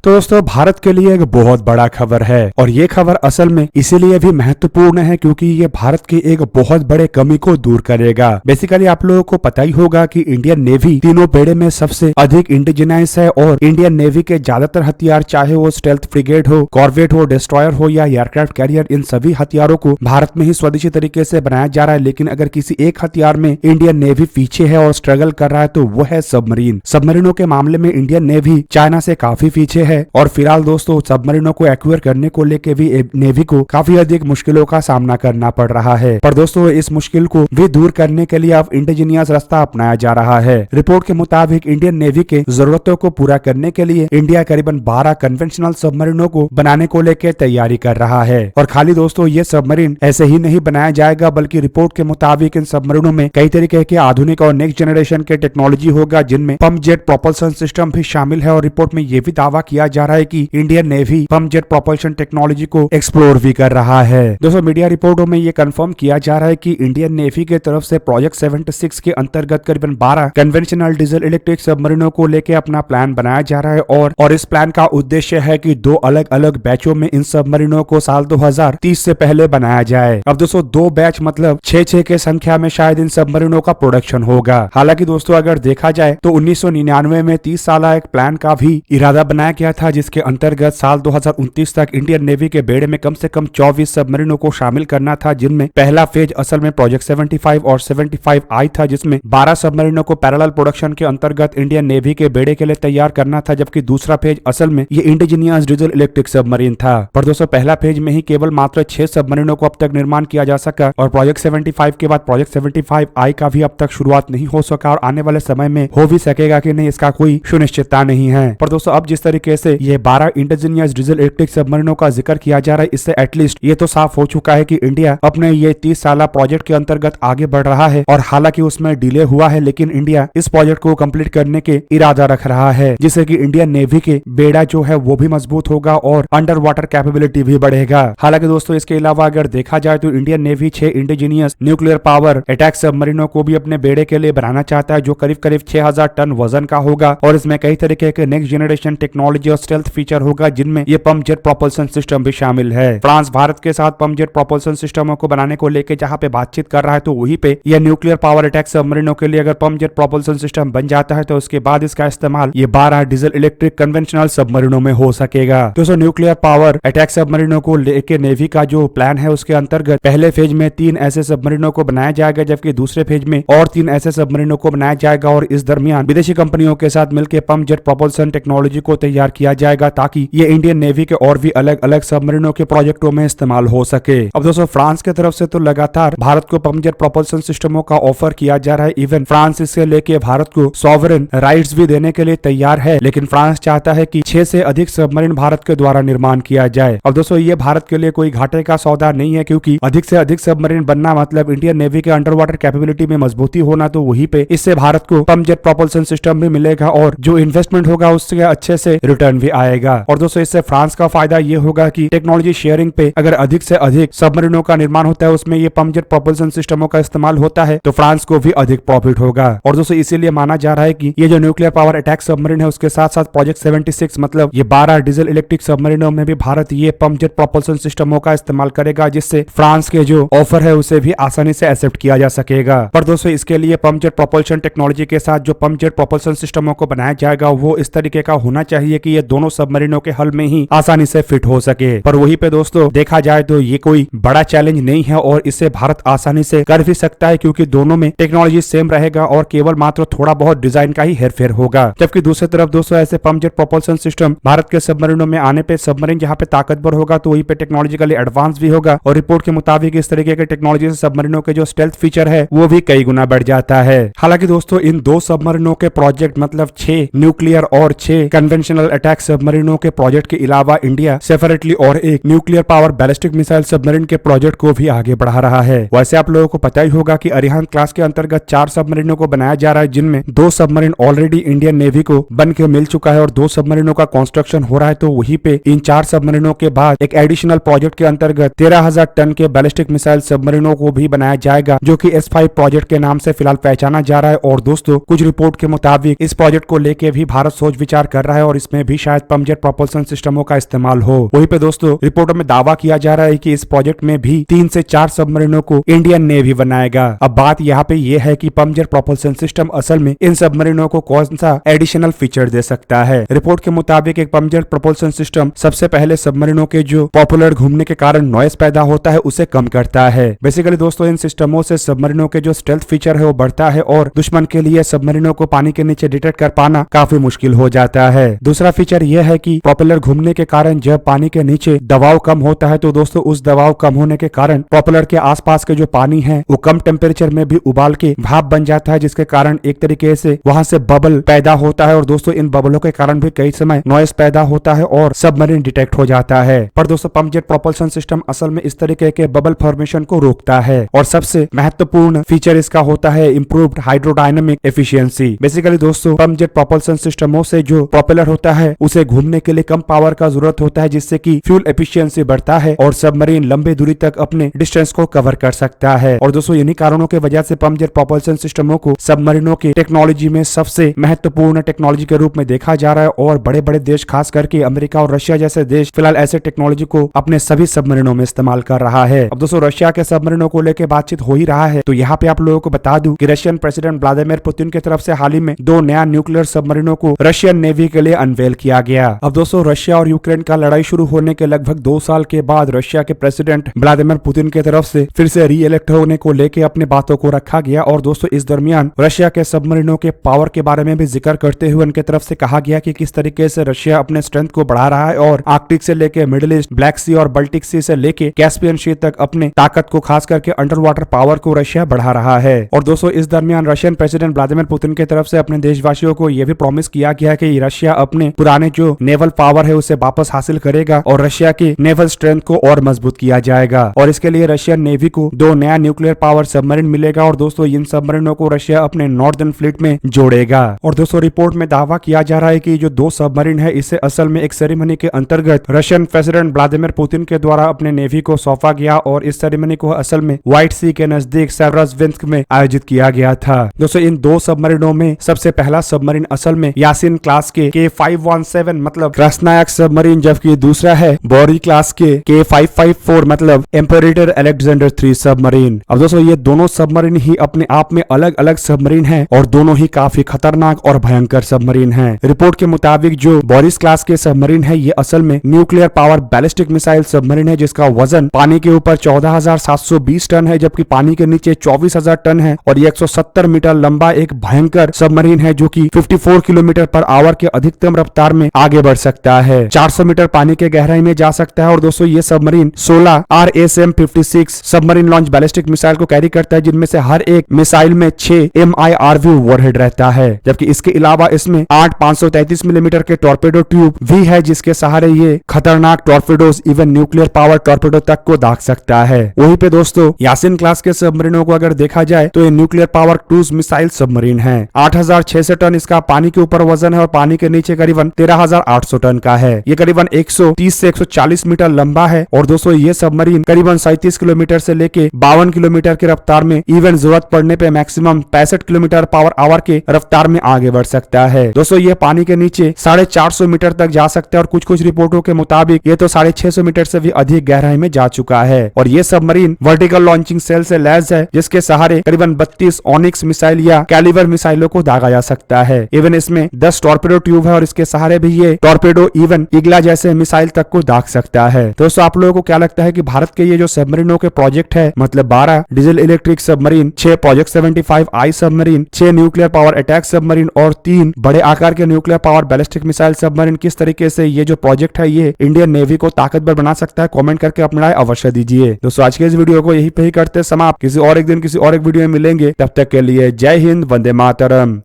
तो दोस्तों भारत के लिए एक बहुत बड़ा खबर है और ये खबर असल में इसीलिए भी महत्वपूर्ण है क्योंकि ये भारत की एक बहुत बड़े कमी को दूर करेगा। बेसिकली आप लोगों को पता ही होगा कि इंडियन नेवी तीनों बेड़े में सबसे अधिक इंडिजिनाइज है और इंडियन नेवी के ज्यादातर हथियार, चाहे वो स्टेल्थ फ्रिगेट हो, कॉर्वेट हो, डिस्ट्रॉयर हो या एयरक्राफ्ट कैरियर, इन सभी हथियारों को भारत में ही स्वदेशी तरीके से बनाया जा रहा है। लेकिन अगर किसी एक हथियार में इंडियन नेवी पीछे है और स्ट्रगल कर रहा है तो वो है सबमरीन। सबमरीनों के मामले में इंडियन नेवी चाइना से काफी पीछे है और फिलहाल दोस्तों सबमरीनों को एक्वायर करने को लेकर भी नेवी को काफी अधिक मुश्किलों का सामना करना पड़ रहा है। पर दोस्तों इस मुश्किल को भी दूर करने के लिए अब इंडिजीनियस रास्ता अपनाया जा रहा है। रिपोर्ट के मुताबिक इंडियन नेवी के जरूरतों को पूरा करने के लिए इंडिया करीबन 12 कन्वेंशनल सबमरीनों को बनाने को लेकर तैयारी कर रहा है। और खाली दोस्तों ये सबमरीन ऐसे ही नहीं बनाया जाएगा बल्कि रिपोर्ट के मुताबिक इन सबमरीनों में कई तरीके के आधुनिक और नेक्स्ट जनरेशन के टेक्नोलॉजी होगा जिनमें पंप जेट प्रोपल्सन सिस्टम भी शामिल है। और रिपोर्ट में यह भी दावा किया जा रहा है कि Indian navy pump jet propulsion technology को एक्सप्लोर भी कर रहा है। दोस्तों मीडिया रिपोर्टों में यह कंफर्म किया जा रहा है कि इंडियन नेवी की तरफ से प्रोजेक्ट 76 के अंतर्गत करीबन 12 कन्वेंशनल डीजल इलेक्ट्रिक सबमरीनों को लेकर अपना प्लान बनाया जा रहा है और इस प्लान का उद्देश्य है कि 2 अलग अलग बैचों में इन सबमरीनों को साल 2030 से पहले बनाया जाए। अब दोस्तों 2 बैच मतलब 6 के संख्या में शायद इन सबमरीनों का प्रोडक्शन होगा। हालांकि दोस्तों अगर देखा जाए तो 1999 में 30 साल एक प्लान का भी इरादा बनाया गया था जिसके अंतर्गत साल 2029 तक इंडियन नेवी के बेड़े में कम से कम 24 सबमरीनों को शामिल करना था, जिनमें पहला फेज असल में प्रोजेक्ट 75 और 75I था जिसमें 12 सबमरीनों को पैरेलल प्रोडक्शन के अंतर्गत इंडियन नेवी के बेड़े के लिए तैयार करना था, जबकि दूसरा फेज असल में ये इंडिजीनियस डीजल इलेक्ट्रिक सबमरीन था। पर दोस्तों पहला फेज में ही केवल मात्र 6 सबमरीनों को अब तक निर्माण किया जा सका और प्रोजेक्ट 75 के बाद प्रोजेक्ट 75I का भी अब तक शुरुआत नहीं हो सका और आने वाले समय में हो भी सकेगा कि नहीं इसका कोई सुनिश्चितता नहीं है। पर दोस्तों अब जिस तरीके से ये 12 इंडिजीनियस डीजल इलेक्ट्रिक सबमरीनों का जिक्र किया जा रहा है इससे एटलीस्ट ये तो साफ हो चुका है कि इंडिया अपने ये 30 साल प्रोजेक्ट के अंतर्गत आगे बढ़ रहा है और हालांकि उसमें डिले हुआ है लेकिन इंडिया इस प्रोजेक्ट को कंप्लीट करने के इरादा रख रहा है जिससे कि इंडियन नेवी के बेड़ा जो है वो भी मजबूत होगा और अंडर वाटर कैपेबिलिटी भी बढ़ेगा। हालांकि दोस्तों इसके अलावा अगर देखा जाए तो Indian navy 6 indigenous nuclear power attack सबमरीनों को भी अपने बेड़े के लिए बनाना चाहता है जो करीब 6000 टन वजन का होगा और इसमें कई तरीके के नेक्स्ट जनरेशन टेक्नोलॉजी और स्टेल्थ फीचर होगा जिनमें ये पंप जेट प्रोपल्सन सिस्टम भी शामिल है। फ्रांस भारत के साथ पंप जेट प्रोपल्सन सिस्टमों को बनाने को लेकर जहां पे बातचीत कर रहा है तो वहीं पे यह न्यूक्लियर पावर अटैक सबमरीनों के लिए अगर पंप जेट प्रोपल्सन सिस्टम बन जाता है तो उसके बाद इसका इस्तेमाल ये 12 डीजल इलेक्ट्रिक कन्वेंशनल सबमरीनों में हो सकेगा। दोस्तों न्यूक्लियर पावर अटैक सबमरीनों को लेकर नेवी का जो प्लान है उसके अंतर्गत पहले फेज में 3 ऐसे सबमरीनों को बनाया जाएगा जबकि दूसरे फेज में और 3 ऐसे सबमरीनों को बनाया जाएगा और इस दरमियान विदेशी कंपनियों के साथ मिलकर पंप जेट प्रोपल्सन टेक्नोलॉजी को तैयार किया जाएगा ताकि ये इंडियन नेवी के और भी अलग अलग सबमरीनों के प्रोजेक्टों में इस्तेमाल हो सके। अब दोस्तों फ्रांस की तरफ से तो लगातार भारत को पंप जेट प्रोपल्सन सिस्टमों का ऑफर किया जा रहा है। इवन फ्रांस इससे लेके भारत को सॉवरेन राइट्स भी देने के लिए तैयार है लेकिन फ्रांस चाहता है कि 6 से अधिक सबमरीन भारत के द्वारा निर्माण किया जाए। अब दोस्तों ये भारत के लिए कोई घाटे का सौदा नहीं है क्योंकि अधिक से अधिक सबमरीन बनना मतलब इंडियन नेवी के अंडर वाटर कैपेबिलिटी में मजबूती होना, तो वहीं पे इससे भारत को पंप जेट प्रोपल्सन सिस्टम भी मिलेगा और जो इन्वेस्टमेंट होगा उससे अच्छे से रिटर्न भी आएगा। और दोस्तों इससे फ्रांस का फायदा ये होगा कि टेक्नोलॉजी शेयरिंग पे अगर अधिक से अधिक सबमरीनों का निर्माण होता है उसमें ये पंप जेट प्रोपल्सन सिस्टमों का इस्तेमाल होता है तो फ्रांस को भी अधिक प्रॉफिट होगा। और दोस्तों इसीलिए माना जा रहा है कि ये जो न्यूक्लियर पावर अटैक सबमरीन है उसके साथ साथ प्रोजेक्ट 76 मतलब ये 12 डीजल इलेक्ट्रिक सबमरीनों में भी भारत ये पंप जेट प्रोपल्सन सिस्टमों का इस्तेमाल करेगा जिससे फ्रांस के जो ऑफर है उसे भी आसानी से एक्सेप्ट किया जा सकेगा। पर दोस्तों इसके लिए पंप जेट प्रोपल्शन टेक्नोलॉजी के साथ जो पंप जेट प्रोपल्सन सिस्टमों को बनाया जाएगा वो इस तरीके का होना चाहिए कि ये दोनों सबमरीनों के हल में ही आसानी से फिट हो सके। पर वहीं पे दोस्तों देखा जाए तो ये कोई बड़ा चैलेंज नहीं है और इसे भारत आसानी से कर भी सकता है क्योंकि दोनों में टेक्नोलॉजी सेम रहेगा और केवल मात्र थोड़ा बहुत डिजाइन का ही हेरफेर होगा। जबकि दूसरी तरफ दोस्तों ऐसे pump jet propulsion system Bharat के सबमरीनों में आने पे सबमरीन जहां पे ताकतवर होगा तो वहीं पे टेक्नोलॉजिकली एडवांस भी होगा और रिपोर्ट के मुताबिक इस तरीके के टेक्नोलॉजी से सबमरीनों के जो स्टेल्थ फीचर है वो भी कई गुना बढ़ जाता है। हालांकि दोस्तों इन 2 सबमरीनों के प्रोजेक्ट मतलब 6 न्यूक्लियर और 6 कन्वेंशनल अटैक सबमरीनों के प्रोजेक्ट के अलावा इंडिया सेपरेटली और एक nuclear power ballistic missile submarine के प्रोजेक्ट को भी आगे बढ़ा रहा है। वैसे आप लोगों को पता ही होगा कि अरिहंत क्लास के अंतर्गत 4 सबमरीनों को बनाया जा रहा है जिनमें 2 सबमरीन ऑलरेडी इंडियन नेवी को बन के मिल चुका है और 2 सबमरीनों का कंस्ट्रक्शन हो रहा है। तो वहीं पे इन 4 सबमरीनों के बाद एक एडिशनल प्रोजेक्ट के अंतर्गत 13,000 टन के बैलिस्टिक मिसाइल सबमरीनों को भी बनाया जाएगा जो कि S5 प्रोजेक्ट के नाम से फिलहाल पहचाना जा रहा है। और दोस्तों कुछ रिपोर्ट के मुताबिक इस प्रोजेक्ट को लेके भी भारत सोच विचार कर रहा है और इसमें भी भी शायद पंप जेट प्रोपल्सन सिस्टमों का इस्तेमाल हो। वहीं पे दोस्तों रिपोर्टों में दावा किया जा रहा है कि इस प्रोजेक्ट में भी 3 से 4 सबमरीनों को इंडियन नेवी बनाएगा। अब बात यहाँ पे ये है कि पंप जेट प्रोपल्सन सिस्टम असल में इन सबमरीनों को कौन सा एडिशनल फीचर दे सकता है। रिपोर्ट के मुताबिक एक पंप जेट प्रोपल्सन सिस्टम सबसे पहले सबमरीनों के जो पॉपुलर घूमने के कारण नॉइस पैदा होता है उसे कम करता है। बेसिकली दोस्तों इन सिस्टमों से सबमरीनों के जो स्टेल्थ फीचर है वो बढ़ता है और दुश्मन के लिए सबमरीनों को पानी के नीचे डिटेक्ट कर पाना काफी मुश्किल हो जाता है। दूसरा फीचर यह है कि प्रोपेलर घूमने के कारण जब पानी के नीचे दबाव कम होता है तो दोस्तों उस दबाव कम होने के कारण प्रोपेलर के आसपास के जो पानी है वो कम टेम्परेचर में भी उबाल के भाप बन जाता है, जिसके कारण एक तरीके से वहां से बबल पैदा होता है और दोस्तों इन बबलों के कारण भी कई समय नॉइस पैदा होता है और सबमरीन डिटेक्ट हो जाता है। पर दोस्तों पंप जेट प्रोपल्सन सिस्टम असल में इस तरीके के बबल फॉर्मेशन को रोकता है और सबसे महत्वपूर्ण फीचर इसका होता है इंप्रूव्ड हाइड्रोडायनामिक एफिशिएंसी। बेसिकली दोस्तों पंप जेट प्रोपल्सन सिस्टमों से जो प्रोपेलर होता है उसे घूमने के लिए कम पावर का जरूरत होता है, जिससे कि फ्यूल एफिशिएंसी बढ़ता है और सबमरीन लंबी दूरी तक अपने डिस्टेंस को कवर कर सकता है। और दोस्तों इन्हीं कारणों की वजह से पंप जेट प्रोपल्सन सिस्टमों को सबमरीनों की टेक्नोलॉजी में सबसे महत्वपूर्ण टेक्नोलॉजी के रूप में देखा जा रहा है और बड़े बड़े देश खास करके अमेरिका और रशिया जैसे देश फिलहाल ऐसे टेक्नोलॉजी को अपने सभी सबमरीनों में इस्तेमाल कर रहा है। अब दोस्तों रशिया के सबमरीनों को लेकर बातचीत हो ही रहा है तो यहाँ पे आप लोगों को बता दूं कि रशियन प्रेसिडेंट व्लादिमीर पुतिन की तरफ से हाल ही में 2 नया न्यूक्लियर सबमरीनों को रशियन नेवी के लिए अनवेल किया गया। अब दोस्तों रशिया और यूक्रेन का लड़ाई शुरू होने के लगभग 2 साल के बाद रशिया के प्रेसिडेंट व्लादिमीर पुतिन की तरफ से फिर से री इलेक्ट होने को लेकर अपनी बातों को रखा गया और दोस्तों इस दरमियान रशिया के सबमरीनों के पावर के बारे में भी जिक्र करते हुए उनके तरफ से कहा गया कि किस तरीके से रशिया अपने स्ट्रेंथ को बढ़ा रहा है और आर्कटिक से लेके मिडिल ईस्ट, ब्लैक सी और बाल्टिक सी से लेके कैस्पियन सी तक अपने ताकत को खास करके अंडर वाटर पावर को रशिया बढ़ा रहा है। और दोस्तों इस दरमियान रशियन प्रेसिडेंट व्लादिमीर पुतिन की तरफ से अपने देशवासियों को यह भी प्रॉमिस किया गया कि रशिया अपने पुराने जो नेवल पावर है उसे वापस हासिल करेगा और रशिया की नेवल स्ट्रेंथ को और मजबूत किया जाएगा और इसके लिए रशियन नेवी को 2 नया न्यूक्लियर पावर सबमरीन मिलेगा और दोस्तों इन सबमरीनों को रशिया अपने नॉर्दर्न फ्लीट में जोड़ेगा। और दोस्तों रिपोर्ट में दावा किया जा रहा है कि जो 2 सबमरीन है इसे असल में एक सेरेमनी के अंतर्गत रशियन प्रेसिडेंट व्लादिमीर पुतिन के द्वारा अपने नेवी को सौंपा गया और इस सेरेमनी को असल में व्हाइट सी के नजदीक सेवरोस्विन्स्क में आयोजित किया गया था। दोस्तों इन 2 सबमरीनों में सबसे पहला सबमरीन असल में यासिन क्लास के K517 मतलब कृष्णायक सबमरीन, जबकि दूसरा है बोरी क्लास के K554 मतलब एम्परेटर अलेक्जेंडर 3 सबमरीन। अब दोस्तों ये दोनों सबमरीन ही अपने आप में अलग अलग सबमरीन हैं और दोनों ही काफी खतरनाक और भयंकर सबमरीन हैं। रिपोर्ट के मुताबिक जो बोरिस क्लास के सबमरीन है ये असल में nuclear power ballistic missile submarine है जिसका वजन पानी के ऊपर 14,720 टन है जबकि पानी के नीचे 24,000 टन है और ये 170 मीटर लंबा एक भयंकर सबमरीन है जो कि 54 किलोमीटर पर आवर के अधिकतम रफ्तार में आगे बढ़ सकता है, 400 मीटर पानी के गहराई में जा सकता है। और दोस्तों ये submarine 16 RSM-56 submarine launch ballistic missile को कैरी करता है जिनमें से हर एक मिसाइल में 6 MIRV वॉरहेड रहता है, जबकि इसके अलावा इसमें 8 533 मिलीमीटर के टॉर्पेडो ट्यूब भी है जिसके सहारे ये खतरनाक टॉर्पेडोज इवन न्यूक्लियर पावर टॉर्पेडो तक को दाग सकता है। वहीं पे दोस्तों यासिन क्लास के सबमरीनों को अगर देखा जाए तो ये nuclear power cruise missile submarine है। 8,600 टन इसका पानी के ऊपर वजन है और पानी के नीचे करीबन 13,800 टन का है। ये करीबन 130 से 140 मीटर लंबा है और दोस्तों ये सबमरीन करीबन 37 किलोमीटर से लेके 52 किलोमीटर की रफ्तार में इवन जरूरत पड़ने पे मैक्सिमम 65 किलोमीटर पावर आवर के रफ्तार में आगे बढ़ सकता है। दोस्तों ये पानी के नीचे 450 मीटर तक जा सकता है और कुछ रिपोर्टों के मुताबिक ये तो 650 मीटर से भी अधिक गहराई में जा चुका है। और ये सबमरीन वर्टिकल लॉन्चिंग सेल से लैस है जिसके सहारे करीबन 32 ऑनिक्स मिसाइल या कैलिबर मिसाइलों को दागा जा सकता है। इवन इसमें 10 टॉर्पेडो ट्यूब है और इसके सहारे भी ये टॉर्पेडो इवन इग्ला जैसे मिसाइल तक को दाग सकता है। दोस्तों आप लोगों को क्या लगता है कि भारत के ये जो सबमरीनों के प्रोजेक्ट है मतलब 12 diesel electric submarine, 6 project 75I submarine, 6 nuclear power attack submarine और 3 बड़े आकार के nuclear power ballistic missile submarine, किस तरीके से ये जो प्रोजेक्ट है ये इंडियन नेवी को ताकतवर बना सकता है? कमेंट करके अपना राय अवश्य दीजिए। दोस्तों आज के इस वीडियो को यही पे ही करते समाप्त। किसी और एक दिन किसी और एक वीडियो में मिलेंगे, तब तक के लिए जय हिंद, वंदे मातरम।